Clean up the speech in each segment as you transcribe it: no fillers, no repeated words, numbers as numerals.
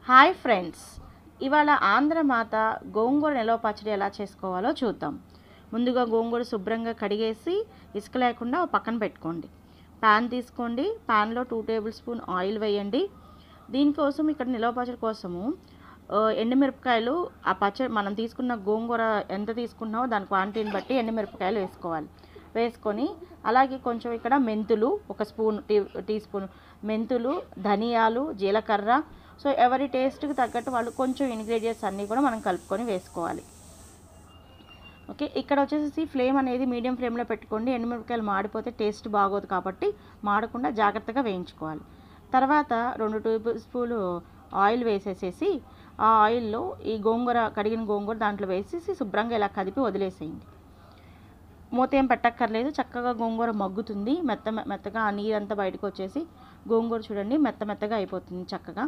Hi friends, ఇవాళ ఆంధ్రమాత గోంగూర నిలవ పచ్చడి ఎలా చేసుకోవాలో చూద్దాం. ముందుగా గోంగూర శుభ్రంగా కడిగేసి ఇసుక లేకుండా పక్కన పెట్టుకోండి. ప్యాన్ తీసుకోండి, ప్యాన్లో 2 టేబుల్ స్పూన్ ఆయిల్ వేయండి. దీనికోసం ఇక్కడ నిలవ పచ్చడి కోసము ఎండుమిరపకాయలు, ఆ పచ్చడి మనం తీసుకున్న గోంగూర ఎంత తీసుకున్నామో దాని క్వాంటిటీని బట్టి ఎండుమిరపకాయలు వేసుకోవాలి. వేసుకొని అలాగే కొంచెం ఇక్కడ మెంతులు, ఒక స్పూన్ టీ స్పూన్ మెంతులు, ధనియాలు, జీలకర్ర, సో ఎవరి టేస్ట్కి తగ్గట్టు వాళ్ళు కొంచెం ఇంగ్రీడియంట్స్ అన్నీ కూడా మనం కలుపుకొని వేసుకోవాలి. ఓకే, ఇక్కడ వచ్చేసి ఫ్లేమ్ అనేది మీడియం ఫ్లేమ్లో పెట్టుకోండి. ఎండుమిరపకాయలు మాడిపోతే టేస్ట్ బాగోదు కాబట్టి మాడకుండా జాగ్రత్తగా వేయించుకోవాలి. తర్వాత 2 టేబుల్ స్పూన్లు ఆయిల్ వేసేసేసి ఆ ఆయిల్లో ఈ గోంగూర, కడిగిన గోంగూర దాంట్లో వేసేసి శుభ్రంగా ఇలా కదిపి వదిలేసేయండి. మూత ఏం పెట్టక్కర్లేదు, చక్కగా గోంగూర మగ్గుతుంది. మెత్తగా ఆ నీరంతా బయటకు వచ్చేసి గోంగూర చూడండి మెత్తగా అయిపోతుంది చక్కగా.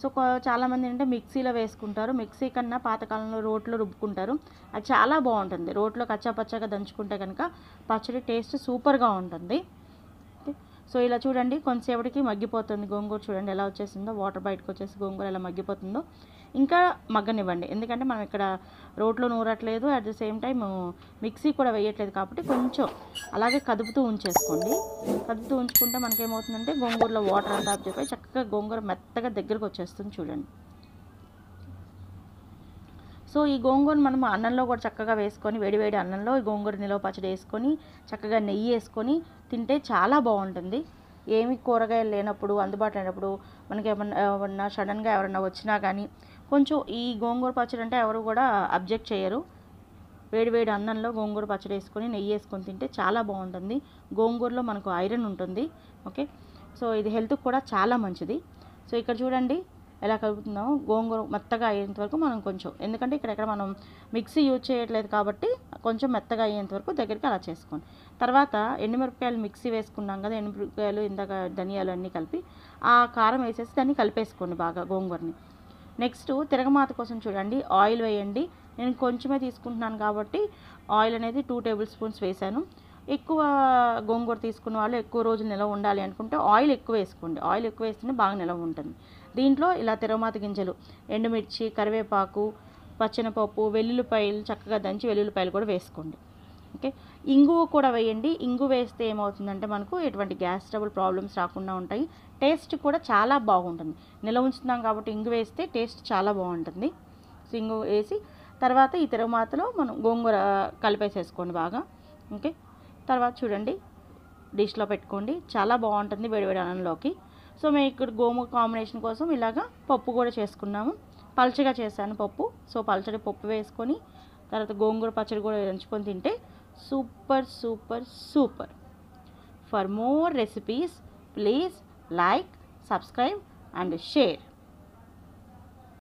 సో చాలామంది అంటే మిక్సీలో వేసుకుంటారు, మిక్సీ కన్నా పాతకాలంలో రోట్లో రుబ్బుకుంటారు. అది చాలా బాగుంటుంది. రోట్లో కచ్చాపచ్చాగా దంచుకుంటే కనుక పచ్చడి టేస్ట్ సూపర్గా ఉంటుంది. సో ఇలా చూడండి కొంతసేపటికి మగ్గిపోతుంది గోంగూర. చూడండి ఎలా వచ్చేసిందో, వాటర్ బయటకు వచ్చేసి గోంగూర ఎలా మగ్గిపోతుందో. ఇంకా మగ్గనివ్వండి, ఎందుకంటే మనం ఇక్కడ రోట్లో నూరట్లేదు, at the same time mixie కూడా వేయట్లేదు కాబట్టి కొంచెం అలాగే కదుపుతూ ఉంచేసుకోండి. కదుపుతూ ఉంచుకుంటే మనకేమవుతుందంటే గోంగూరలో వాటర్ అంతా అబ్జర్వ్ అయ్యి చక్కగా గోంగూర మెత్తగా దగ్గరకు వచ్చేస్తుంది చూడండి. సో ఈ గోంగూర మనం అన్నంలో కూడా చక్కగా వేసుకొని, వేడివేడి అన్నంలో ఈ గోంగూర నిలవ పచ్చడి వేసుకొని చక్కగా నెయ్యి వేసుకొని తింటే చాలా బాగుంటుంది. ఏమి కూరగాయలు లేనప్పుడు, అందుబాటులో లేనప్పుడు, మనకి ఏమన్నా సడన్గా ఎవరన్నా వచ్చినా కానీ కొంచెం ఈ గోంగూర పచ్చడి అంటే ఎవరు కూడా అబ్జెక్ట్ చేయరు. వేడివేడి అన్నంలో గోంగూర పచ్చడి వేసుకొని నెయ్యి వేసుకొని తింటే చాలా బాగుంటుంది. గోంగూరలో మనకు ఐరన్ ఉంటుంది. ఓకే, సో ఇది హెల్త్కి కూడా చాలా మంచిది. సో ఇక్కడ చూడండి ఎలా కలుపుతున్నామో, గోంగూర మెత్తగా అయ్యేంత వరకు మనం కొంచెం, ఎందుకంటే ఇక్కడ మనం మిక్సీ యూజ్ చేయట్లేదు కాబట్టి కొంచెం మెత్తగా అయ్యేంత వరకు దగ్గరికి అలా చేసుకోండి. తర్వాత ఎండుమిరపకాయలు మిక్సీ వేసుకున్నాం కదా, ఎండుమిరపకాయలు ఇందాక ధనియాలు అన్నీ కలిపి ఆ కారం వేసేసి దాన్ని కలిపేసుకోండి బాగా గోంగూరని. నెక్స్ట్ తిరగమాత కోసం చూడండి ఆయిల్ వేయండి. నేను కొంచెమే తీసుకుంటున్నాను కాబట్టి ఆయిల్ అనేది 2 టేబుల్ స్పూన్స్ వేసాను. ఎక్కువ గోంగూర తీసుకున్న వాళ్ళు ఎక్కువ రోజులు నిలవ ఉండాలి అనుకుంటే ఆయిల్ ఎక్కువ వేసుకోండి. ఆయిల్ ఎక్కువ వేస్తేనే బాగా నిలవ ఉంటుంది. దీంట్లో ఇలా తిరగమాత గింజలు, ఎండుమిర్చి, కరివేపాకు, పచ్చెనపప్పు, వెల్లుల్లిపాయలు చక్కగా దంచి వెల్లుల్లిపాయలు కూడా వేసుకోండి. ఓకే, ఇంగువ కూడా వేయండి. ఇంగు వేస్తే ఏమవుతుందంటే మనకు ఎటువంటి గ్యాస్ ట్రబుల్ ప్రాబ్లమ్స్ రాకుండా ఉంటాయి. టేస్ట్ కూడా చాలా బాగుంటుంది. నిలవ ఉంచుతున్నాం కాబట్టి ఇంగు వేస్తే టేస్ట్ చాలా బాగుంటుంది. సో ఇంగు వేసి తర్వాత ఈ తిరగమాతలో మనం గోంగూర కలిపేసేసుకోండి బాగా. ఓకే, తర్వాత చూడండి డిష్లో పెట్టుకోండి, చాలా బాగుంటుంది వేడివేడి అన్నంలోకి. సో మేము ఇక్కడ గోంగూర కాంబినేషన్ కోసం ఇలాగా పప్పు కూడా చేసుకున్నాము. పల్చగా చేశాను పప్పు. సో పల్చడి పప్పు వేసుకొని తర్వాత గోంగూర పచ్చడి కూడా దంచుకొని తింటే super super super. For more recipes please like, subscribe and share.